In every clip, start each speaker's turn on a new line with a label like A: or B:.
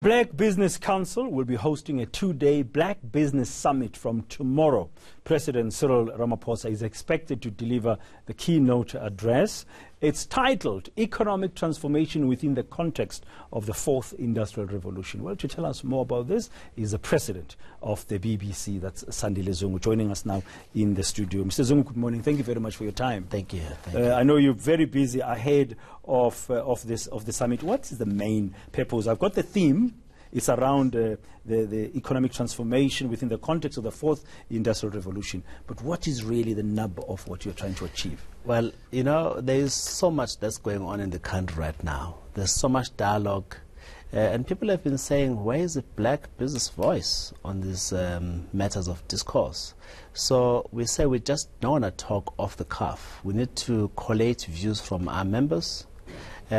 A: Black Business Council will be hosting a two-day Black Business Summit from tomorrow. President Cyril Ramaphosa is expected to deliver the keynote address. It's titled Economic Transformation Within the Context of the Fourth Industrial Revolution. Well, to tell us more about this is the president of the BBC, that's Sandile Zungu, joining us now in the studio. Mr. Zungu, good morning. Thank you very much for your time.
B: Thank you. Thank you.
A: I know you're very busy ahead of the summit. What is the main purpose? I've got the theme. It's around the economic transformation within the context of the Fourth Industrial Revolution. But what is really the nub of what you're trying to achieve?
B: Well, you know, there is so much that's going on in the country right now. There's so much dialogue. And people have been saying, where is the black business voice on these matters of discourse? So we say we just don't want to talk off the cuff. We need to collate views from our members.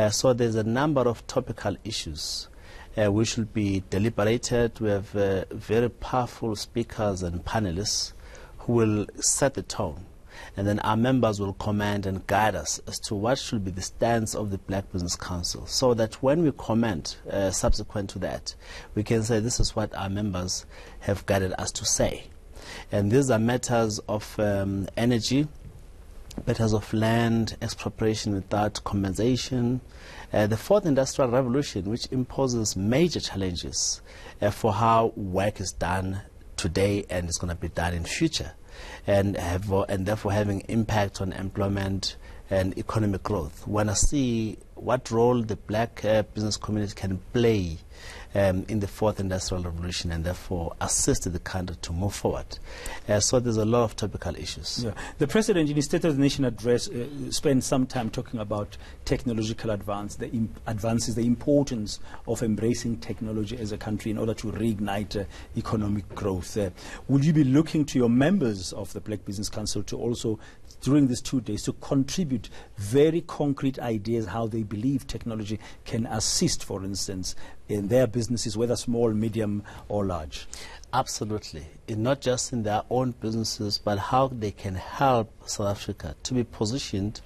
B: So there's a number of topical issues we should be deliberated. We have very powerful speakers and panelists who will set the tone. And then our members will comment and guide us as to what should be the stance of the Black Business Council, so that when we comment subsequent to that, we can say this is what our members have guided us to say. And these are matters of energy, matters of land, expropriation without compensation, the Fourth Industrial Revolution, which imposes major challenges for how work is done today and is going to be done in future, and therefore having impact on employment and economic growth. When I see what role the black business community can play in the Fourth Industrial Revolution, and therefore assist the country to move forward. So there's a lot of topical issues.
A: Yeah. The President, in his State of the Nation address, spent some time talking about technological advances, the importance of embracing technology as a country in order to reignite economic growth. Would you be looking to your members of the Black Business Council to also, during these 2 days, to contribute very concrete ideas how they believe technology can assist, for instance, in their businesses, whether small, medium, or large?
B: Absolutely. Not just in their own businesses, but how they can help South Africa to be positioned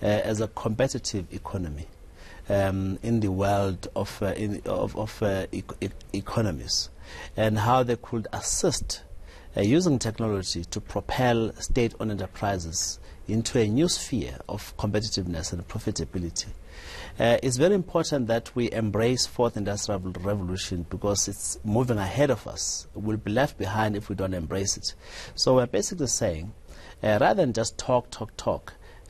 B: as a competitive economy in the world of economies, and how they could assist using technology to propel state-owned enterprises into a new sphere of competitiveness and profitability. It's very important that we embrace Fourth Industrial Revolution, because it's moving ahead of us. We'll be left behind if we don't embrace it. So we're basically saying, rather than just talk,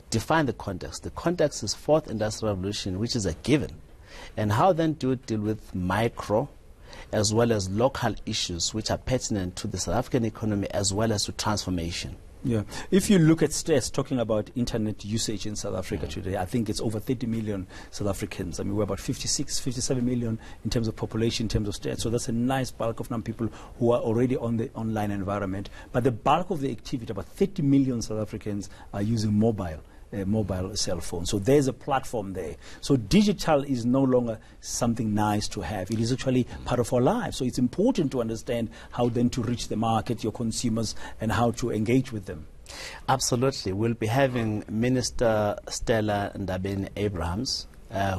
B: define the context. The context is Fourth Industrial Revolution, which is a given. And how then do we deal with micro as well as local issues which are pertinent to the South African economy as well as to transformation?
A: Yeah. If you look at stats talking about internet usage in South Africa today, I think it's over 30 million South Africans. I mean, we're about 56, 57 million in terms of population, in terms of stats. So that's a nice bulk of number of people who are already on the online environment. But the bulk of the activity, about 30 million South Africans, are using mobile cell phone. So there's a platform there. So digital is no longer something nice to have. It is actually part of our lives. So it's important to understand how then to reach the market, your consumers, and how to engage with them.
B: Absolutely. We'll be having Minister Stella Ndabeni-Abrahams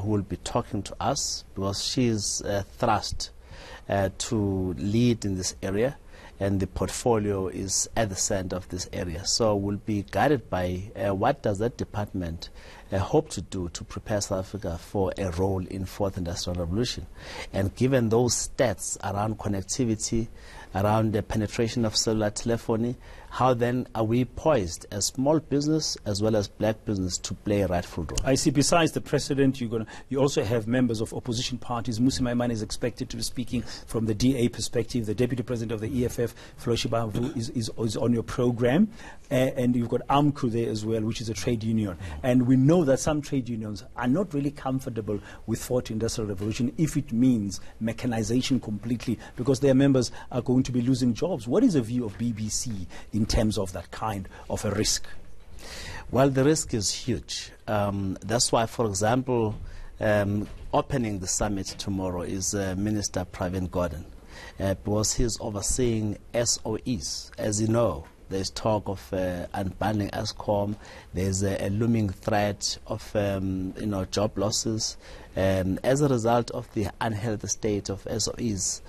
B: who will be talking to us, because she is thrust to lead in this area, and the portfolio is at the center of this area. So we'll be guided by what does that department hope to do to prepare South Africa for a role in Fourth Industrial Revolution. And given those stats around connectivity, around the penetration of cellular telephony, how then are we poised as small business as well as black business to play a rightful role? I
A: see, besides the president, you also have members of opposition parties. Musi Maimane is expected to be speaking from the DA perspective. The deputy president of the EFF, Floshi Bavu, is on your program. And you've got AMCU there as well, which is a trade union. And we know that some trade unions are not really comfortable with Fourth Industrial Revolution if it means mechanization completely, because their members are going to be losing jobs. What is the view of BBC in terms of that kind of a risk?
B: Well, the risk is huge. That's why, for example, opening the summit tomorrow is Minister Pravin Gordhan, because he's overseeing SOEs. As you know, There's talk of unbundling ESCOM. There's a looming threat of job losses as a result of the unhealthy state of SOEs.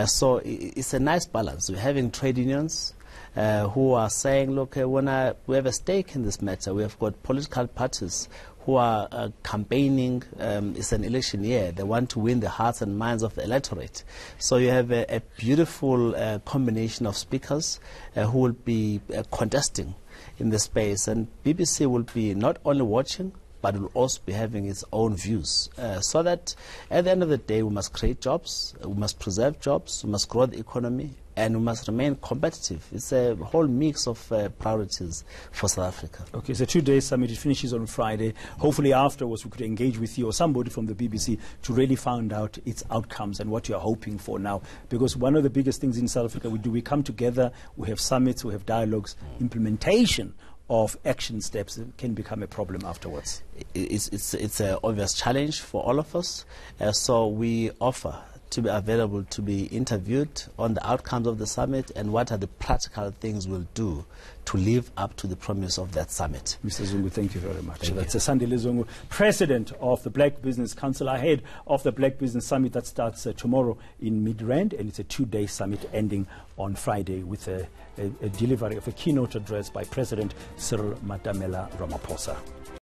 B: So it's a nice balance. We're having trade unions who are saying, look, we have a stake in this matter. We have got political parties who are campaigning. It's an election year. They want to win the hearts and minds of the electorate. So you have a beautiful combination of speakers who will be contesting in the space. And BBC will be not only watching, but will also be having its own views. So that at the end of the day, we must create jobs, we must preserve jobs, we must grow the economy, and we must remain competitive. It's a whole mix of priorities for South Africa.
A: Okay, it's a 2-day summit. It finishes on Friday. Hopefully afterwards we could engage with you or somebody from the BBC to really find out its outcomes and what you're hoping for now. Because one of the biggest things in South Africa we come together, we have summits, we have dialogues, implementation of action steps can become a problem afterwards.
B: It's an obvious challenge for all of us. So we offer to be available to be interviewed on the outcomes of the summit and what are the practical things we'll do to live up to the promise of that summit.
A: Mr. Zungu, thank you very much. That's Sandile Zungu, President of the Black Business Council, ahead of the Black Business Summit that starts tomorrow in Midrand, and it's a 2-day summit ending on Friday with a delivery of a keynote address by President Cyril Ramaphosa.